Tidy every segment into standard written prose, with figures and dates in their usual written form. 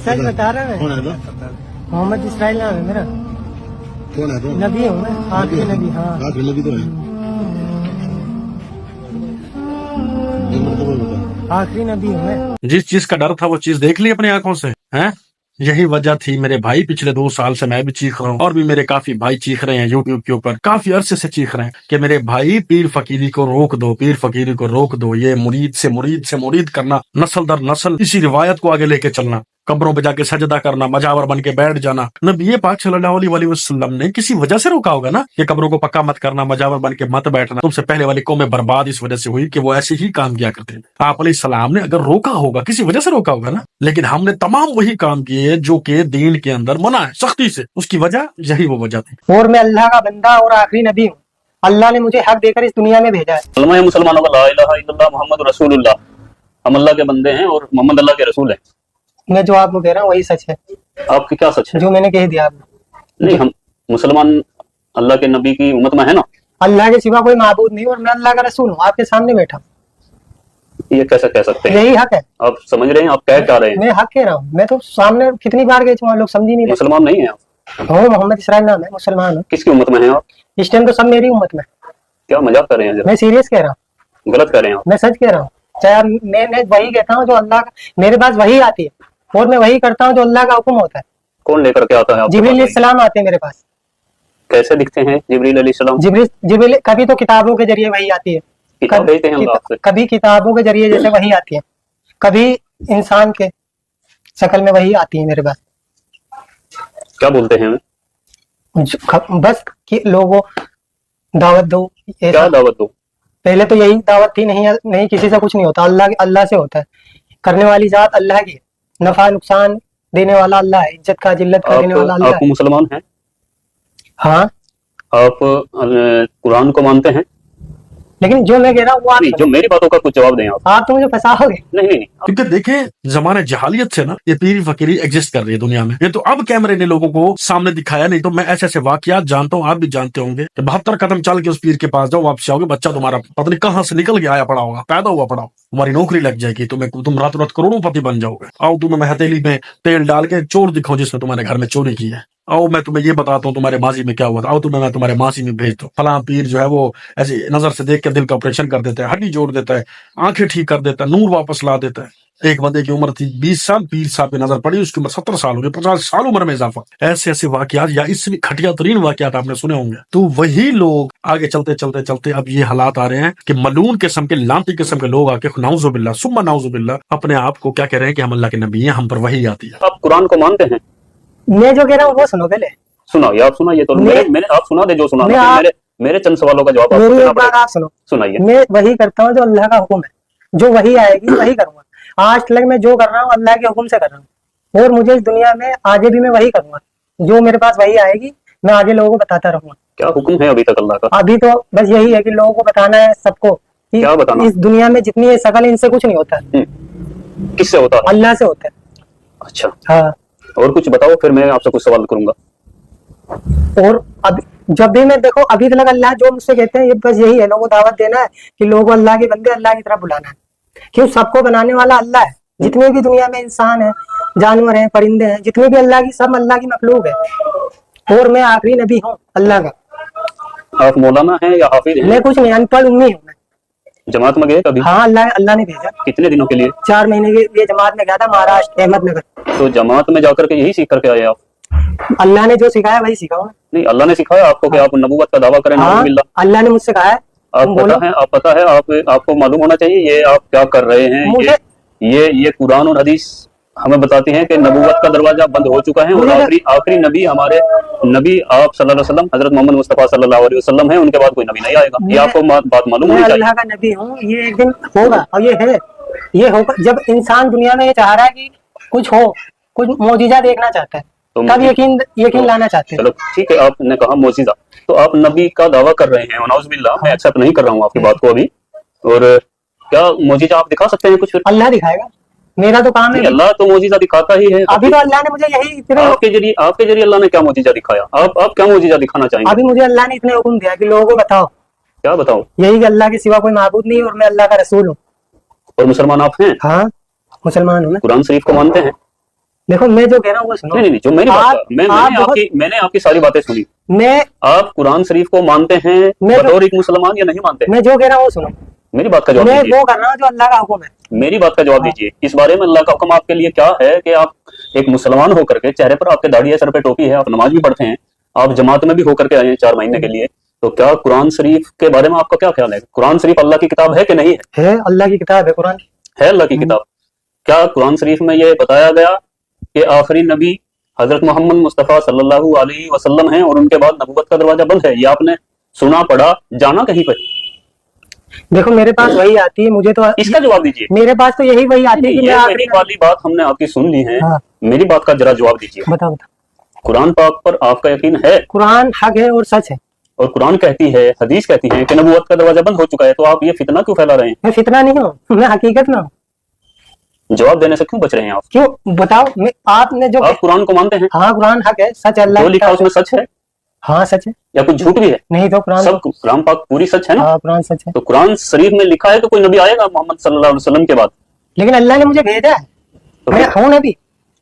सच बता रहा है। कौन है तो? मोहम्मद इसराइल नाम है मेरा। कौन है तो? नबी हूँ मैं, आखिरी नबी। हाँ आखिरी नबी तो है। एक मरतबा बता। आखिरी नबी हूँ मैं। जिस चीज का डर था वो चीज देख ली अपनी आंखों से, हैं? यही वजह थी मेरे भाई, पिछले 2 साल से मैं भी चीख रहा हूँ और भी मेरे काफी भाई चीख रहे हैं यूट्यूब के ऊपर, काफी अरसे से चीख रहे हैं कि मेरे भाई पीर फकीरी को रोक दो, पीर फकीरी को रोक दो। ये मुरीद से मुरीद करना, नस्ल दर नस्ल इसी रिवायत को आगे लेके चलना, कब्रों पे जाके सजदा करना, मजावर बन के बैठ जाना। नबी पाक सल्लल्लाहु अलैहि वसल्लम ने किसी वजह से रोका होगा ना कि कब्रों को पक्का मत करना, मजावर बन के मत बैठना। तुमसे पहले वाली कौमें बर्बाद इस वजह से हुई कि वो ऐसे ही काम किया करते थे। आप अलैहिस्सलाम ने अगर रोका होगा, किसी वजह से रोका होगा ना, लेकिन हमने तमाम वही काम किए जो कि दीन के अंदर मना है सख्ती से। उसकी वजह यही वो वजह थी। और मैं अल्लाह का बंदा और आखिरी नबी हूँ। अल्लाह ने मुझे हक देकर इस दुनिया में भेजा है। मुसलमानों का ला इलाहा इल्लल्लाह मुहम्मद रसूलुल्लाह, हम अल्लाह के बंदे हैं और मोहम्मद अल्लाह के रसूल हैं। मैं जो आपको कह रहा हूँ वही सच है। आपकी क्या सच है? जो मैंने कह दिया आपको। नहीं, हम मुसलमान अल्लाह के नबी की उम्मत में है ना। अल्लाह के सिवा कोई माबूद नहीं और मैं अल्लाह का रसूल हूँ, आपके सामने बैठा हूँ। ये कैसे कह सकते हैं? यही हक है। आप समझ रहे हैं आप कह क्या रहे हैं? मैं हक कह रहा हूँ। मैं तो सामने कितनी बार गए थे, लोग समझ ही नहीं रहे। मुसलमान नहीं है आप? हूँ, मोहम्मद इसराइल नाम है, मुसलमान हूँ। किसकी उम्मत में है आप? इस टाइम तो सब मेरी उम्मत में। क्या मजाक कर रहे हैं? मैं सीरियस कह रहा हूँ, गलत कर रहे हैं आप। मैं सच कह रहा हूँ। चाहे मैं वही कहता हूँ जो अल्लाह का, मेरे पास वही आती है और मैं वही करता हूँ जो अल्लाह का हुक्म होता है। कौन लेकर के आता है आपके जिब्रील पास? अलैहिस्सलाम आते हैं मेरे पास। कैसे दिखते हैं जिब्रील अलैहिस्सलाम? जिब्रील कभी तो किताबों के जरिए वही आती है, किताब भेजते हैं अल्लाह आपसे? कभी किताबों के जरिए जैसे वही आती है, कभी इंसान के शक्ल में वही आती है मेरे पास। क्या बोलते हैं? बस कि लोगों दावत दो। क्या दावत दो? पहले तो यही दावत थी, नहीं किसी से कुछ नहीं होता, अल्लाह से होता है। करने वाली जात अल्लाह की है, नफा नुकसान देने वाला अल्लाह है, इज्जत का जिल्लत का देने वाला अल्लाह आप है। मुसलमान हैं? हाँ। आप कुरान को मानते हैं? लेकिन जो मैं कह रहा हूँ वो नहीं, जो मेरी बातों का कुछ जवाब दें आप। आप तो मुझे फंसाओगे। नहीं नहीं, क्योंकि देखें जमाने जहालियत से ना ये पीरी फकीरी एग्जिस्ट कर रही है दुनिया में। ये तो अब कैमरे ने लोगों को सामने दिखाया, नहीं तो मैं ऐसे ऐसे वाकयात जानता हूँ, आप भी जानते होंगे कि 72 कदम चल के उस पीर के पास जाओ, वापस आओगे, बच्चा तुम्हारा पता नहीं कहाँ से निकल के आया पड़ा होगा, पैदा हुआ पड़ा, तुम्हारी नौकरी लग जाएगी, तुम रातों रात करोड़ोंपति बन जाओगे। आओ तुम्हें मैं हथेली में तेल डाल के चोर दिखाऊं जिसने तुम्हारे घर में चोरी की है। आओ मैं तुम्हें ये बताता हूँ तुम्हारे माजी में क्या हुआ था। आओ तुम्हें मैं तुम्हारे मासी में भेज दो। फलां पीर जो है वो ऐसी नजर से देख के दिल का ऑपरेशन कर देता है, हड्डी जोड़ देता है, आंखें ठीक कर देता है, नूर वापस ला देता है। एक बंदे की उम्र थी 20 साल, पीर साहब पे नजर पड़ी, उसकी उम्र 70 साल हो गई, 50 साल उम्र में इजाफा। ऐसे ऐसे वाकयात या इससे घटिया तरीन वाकयात आपने सुने होंगे। तो वही लोग आगे चलते चलते चलते अब ये हालात आ रहे हैं कि मलून किस्म के, लांती किस्म के लोग आके नाउजुबिल्लाह सुम्मा नाउजुबिल्लाह अपने आप को क्या कह रहे हैं कि हम अल्लाह के नबी हैं, हम पर वही आती है। आप कुरान को मानते हैं? मैं जो कह रहा हूँ वो सुनो पहले। सुनाइए, आप सुनाइए तो। मैंने आप सुना दे जो सुना। मेरे चंद सवालों का जवाब मेरी एक बात आप सुनो। सुनाइए। मैं वही करता हूँ जो अल्लाह का हुक्म है, जो वही आएगी वही करूंगा। आज तक मैं जो कर रहा हूँ अल्लाह के हुक्म से कर रहा हूँ और मुझे इस दुनिया में आगे भी मैं वही करूंगा। जो मेरे पास वही आएगी मैं आगे लोगों को बताता रहूंगा। क्या हुक्म है अभी तक अल्लाह का? अभी तो बस यही है कि लोगों को बताना है सबको कि क्या बताना? इस दुनिया में जितनी ये शकल इनसे कुछ नहीं होता। किससे होता है? अल्लाह से होता है। अच्छा हाँ। और कुछ बताओ, फिर मैं आपसे कुछ सवाल करूंगा। और अब जब भी मैं देखो अभी तक अल्लाह जो मुझसे कहते हैं ये बस यही है, लोगों को दावत देना है कि लोगों अल्लाह के बंदे अल्लाह की तरफ बुलाना है। क्यों? सबको बनाने वाला अल्लाह है। जितने भी दुनिया में इंसान है, जानवर हैं, परिंदे हैं, जितने भी अल्लाह की, सब अल्लाह की मखलूक है और मैं आखिरी नबी हूँ अल्लाह का। आप मौलाना हैं या हाफिज हैं? मैं कुछ नहीं, अनपढ़ उम्मी हूँ मैं। जमात में गए कभी? हाँ, अल्लाह ने भेजा। कितने दिनों के लिए? 4 महीने के लिए जमात में गया था, महाराष्ट्र अहमदनगर। तो जमात में जाकर के यही सीख करके आए आप? अल्लाह ने जो सिखाया वही सीखा हूँ। नहीं, अल्लाह ने सिखाया आपको कि आप नबूवत का दावा करें? हाँ, अल्लाह ने मुझसे कहा है। आप पता है आपको मालूम होना चाहिए ये आप क्या कर रहे हैं। ये कुरान और हदीस हमें बताती हैं कि नबूवत का दरवाजा बंद हो चुका है और आखिरी नबी हमारे नबी आप सल्लल्लाहु अलैहि वसल्लम हजरत मोहम्मद मुस्तफा सल्लल्लाहु अलैहि वसल्लम है। उनके बाद कोई नबी नहीं आएगा। ये आपको बात मालूम होनी चाहिए। अल्लाह का नबी हूँ, ये एक दिन होगा और ये होगा जब इंसान दुनिया में ये चाह रहा है कि कुछ हो, कुछ मोजिजा देखना चाहता है, तब यकीन लाना चाहते हैं। चलो ठीक है, आपने कहा मोजिजा, तो आप नबी का दावा कर रहे हैं। नाउजुबिल्लाह, मैं एक्सेप्ट नहीं कर रहा हूँ आपकी बात को अभी। और क्या मोजिजा आप दिखा सकते हैं कुछ? अल्लाह दिखाएगा, मेरा तो काम है। अल्लाह तो मोजिजा दिखाता ही है। अभी तो अल्लाह ने मुझे यही आपके जरिए अल्लाह ने क्या मोजिजा दिखाया? आप क्या मोजिजा दिखाना चाहेंगे? अभी मुझे अल्लाह ने इतने हुक्म दिया कि लोगों को बताओ। क्या बताओ? यही कि अल्लाह के सिवा कोई माबूद नहीं और मैं अल्लाह का रसूल हूँ। और मुसलमान आप हैं? हाँ, मुसलमान हूँ। कुरान शरीफ को मानते हैं? देखो मैं जो कह रहा हूँ वो सुनो। नहीं नहीं, जो मेरी बात आप- का- आप बहुत- मैंने आपकी सारी बातें सुनी। मैं आप कुरान शरीफ को मानते हैं मैं- बतौर एक मुसलमान या नहीं मानते? मैं जो कह रहा हूँ वो सुनो। मेरी बात का जवाब मैं दीजिए। वो कर रहा हूँ जो अल्लाह का हुक्म है। मेरी बात का जवाब दीजिए। इस बारे में अल्लाह का हुक्म आपके लिए क्या है कि आप एक मुसलमान होकर के, चेहरे पर आपके दाढ़ी है, सर पे टोपी है, आप नमाज भी पढ़ते हैं, आप जमात में भी होकर के आए हैं 4 महीने के लिए, तो क्या कुरान शरीफ के बारे में आपका क्या ख्याल है? कुरान शरीफ अल्लाह की किताब है कि नहीं है? है अल्लाह की किताब है कुरान। है अल्लाह की किताब। क्या कुरान शरीफ में ये बताया गया कि आखिरी नबी हजरत मोहम्मद मुस्तफ़ा सल्लल्लाहु अलैहि वसल्लम हैं और उनके बाद नबूवत का दरवाजा बंद है? ये आपने सुना, पढ़ा, जाना कहीं पर? देखो मेरे पास वही आती है, मुझे तो इसका जवाब दीजिए। मेरे पास तो यही वही आती है कि मैं ये आखिरी मेरी वाली बात हमने आपकी सुन ली है। हाँ। मेरी बात का जरा जवाब दीजिए। बताओ बताओ। कुरान पाक पर आपका यकीन है? कुरान हक है और सच है। और कुरान कहती है, हदीस कहती है कि नबूवत का दरवाजा बंद हो चुका है, तो आप ये फितना क्यों फैला रहे हैं? मैं फितना नहीं हूँ, मैं हकीकत में हूँ। जवाब देने से क्यों बच रहे हैं आप? क्यों बताओ? मैं आपने जो आप कुरान को मानते हैं? हाँ कुरान हक है, सच है, अल्लाह जो की लिखा किताब उसमें सच है हाँ सच है। या कुछ झूठ भी है? नहीं तो कुरान सब कुरान पाक पूरी सच है ना? हाँ कुरान सच है। तो कुरान शरीफ में लिखा है कि कोई नबी आएगा मोहम्मद सल्लल्लाहु अलैहि वसल्लम के बाद। लेकिन अल्लाह ने मुझे भेजा है, तो मैं हूँ नबी।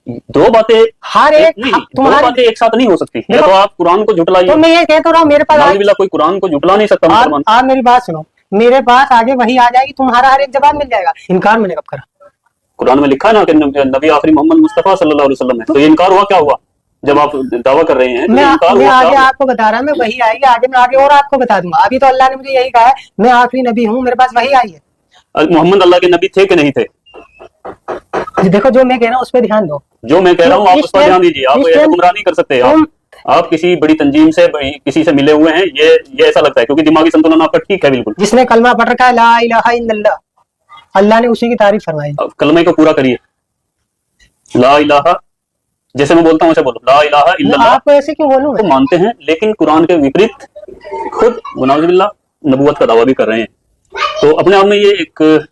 दो बातें हर एक नहीं, दो तुम्हारे बातें एक साथ नहीं हो सकती। या देखो- तो आप कुरान को झुटलाइए, तो मैं ये कहता रहा हूँ मेरे पास नाउजुबिल्लाह, कोई कुरान को झुटला नहीं सकता मुसलमान। आप मेरी बात सुनो, मेरे पास आगे वही आ जाएगी, तुम्हारा हर एक जवाब मिल जाएगा। इनकार मैंने कब करा? कुरान में लिखा है ना कि नबी आखिरी मोहम्मद मुस्तफा सल्लल्लाहु अलैहि वसल्लम है, तो ये इनकार हुआ क्या हुआ? जब आप दावा कर रहे हैं तो ये इनकार मैं हुआ आगे क्या हुआ? आपको बता रहा हूँ, मैं वही आएगी आगे, मैं आगे और आपको बता दूंगा। अभी तो अल्लाह ने मुझे यही कहा है, मैं आखिरी नबी हूँ, मेरे पास वही आई है। मोहम्मद अल्लाह के नबी थे कि नहीं थे? देखो जो मैं कह रहा हूँ उस पर ध्यान दो। जो मैं कह रहा हूँ आप इस उस पर टाइम- ध्यान दीजिए। आप इस ऐसे टाइम- गुमराह नहीं कर सकते। तुम- आप किसी बड़ी तंजीम से, किसी से मिले हुए हैं, ये ऐसा लगता है, क्योंकि दिमागी संतुलन आपका ठीक है बिल्कुल। जिसने कलमा पढ़ रखा है ला इलाहा इल्लल्लाह, अल्लाह ने उसी की तारीफ फरमाई। अब कलमे को पूरा करिए। ला इलाहा, जैसे मैं बोलता हूँ वैसे बोलो, ला इलाहा मैं इल्लल्लाह। आपको ऐसे क्यों बोलूं? तो मानते हैं, लेकिन कुरान के विपरीत खुद नाउजुबिल्लाह नबूवत का दावा भी कर रहे हैं, तो अपने आप में ये एक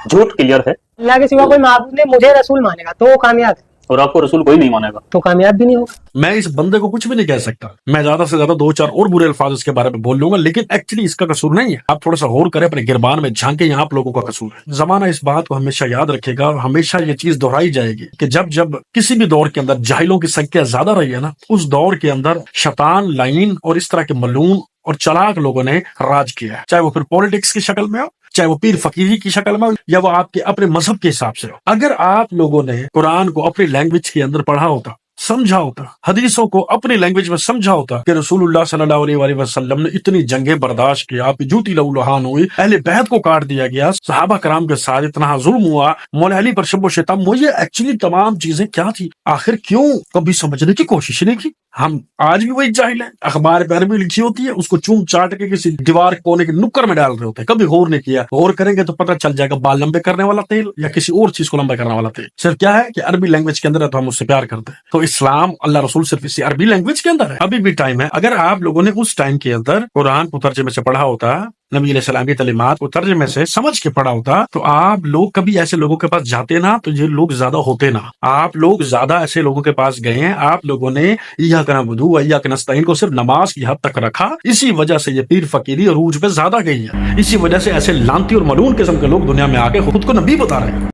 झूठ क्लियर है। अल्लाह के सिवा कोई माबूद नहीं, मुझे रसूल मानेगा तो वो कामयाब है, और आपको रसूल कोई नहीं मानेगा। तो कामयाब भी नहीं होगा। मैं इस बंदे को कुछ भी नहीं कह सकता। मैं ज्यादा से ज्यादा 2-4 और बुरे अल्फाज इसके बारे में बोल लूंगा, लेकिन एक्चुअली इसका कसूर नहीं है। आप थोड़ा सा गौर करें, अपने गिरबान में झांके, यहाँ आप लोगों का कसूर है। जमाना इस बात को हमेशा याद रखेगा और हमेशा ये चीज दोहराई जाएगी कि जब जब किसी भी दौर के अंदर जाहिलों की संख्या ज्यादा रही है ना, उस दौर के अंदर शैतान, लाइन और इस तरह के मलून और चालाक लोगों ने राज किया है। चाहे वो फिर पॉलिटिक्स की शक्ल में हो, चाहे वो पीर फकीरी की शक्ल में हो, या वो आपके अपने मजहब के हिसाब से हो। अगर आप लोगों ने कुरान को अपनी लैंग्वेज के अंदर पढ़ा होता, समझा होता, हदीसों को अपनी लैंग्वेज में समझा होता कि रसूलुल्लाह सल्लल्लाहु अलैहि वसल्लम ने इतनी जंगें बर्दाश्त किया, आपकी जूती लहूलुहान हुई, अहले बैत को काट दिया गया, सहाबा कराम के साथ इतना जुल्म हुआ, मौला अली पर शब्बो शैतान, मुझे एक्चुअली तमाम चीजें क्या थी, आखिर क्यों कभी समझने की कोशिश नहीं की? हम आज भी वही जाहिल है। अखबार पे अरबी लिखी होती है, उसको चूम चाट के किसी दीवार कोने के नुक्कर में डाल रहे होते हैं, कभी गौर नहीं किया। गौर करेंगे तो पता चल जाएगा बाल लंबे करने वाला तेल या किसी और चीज को लंबा करने वाला तेल। सिर्फ क्या है कि अरबी लैंग्वेज के अंदर है तो हम उससे प्यार करते हैं। तो इस्लाम, अल्लाह रसूल सिर्फ इसी अरबी लैंग्वेज के अंदर है। अभी भी टाइम है। अगर आप लोगों ने उस टाइम के अंदर कुरान को तर्जुमे से पढ़ा होता, नबी अलैहिस्सलाम की तालीमात को तर्जुमे से समझ के पढ़ा होता, तो आप लोग कभी ऐसे लोगों के पास जाते ना, तो ये लोग ज्यादा होते ना। आप लोग ज्यादा ऐसे लोगों के पास गए हैं। आप लोगों ने इय्याका नअबुदु व इय्याका नस्तईन को सिर्फ नमाज की हद तक रखा। इसी वजह से ये पीर फकीरी और रूज पे ज्यादा गई है। इसी वजह से ऐसे लांती और मलून किस्म के लोग दुनिया में आके खुद को नबी बता रहे हैं।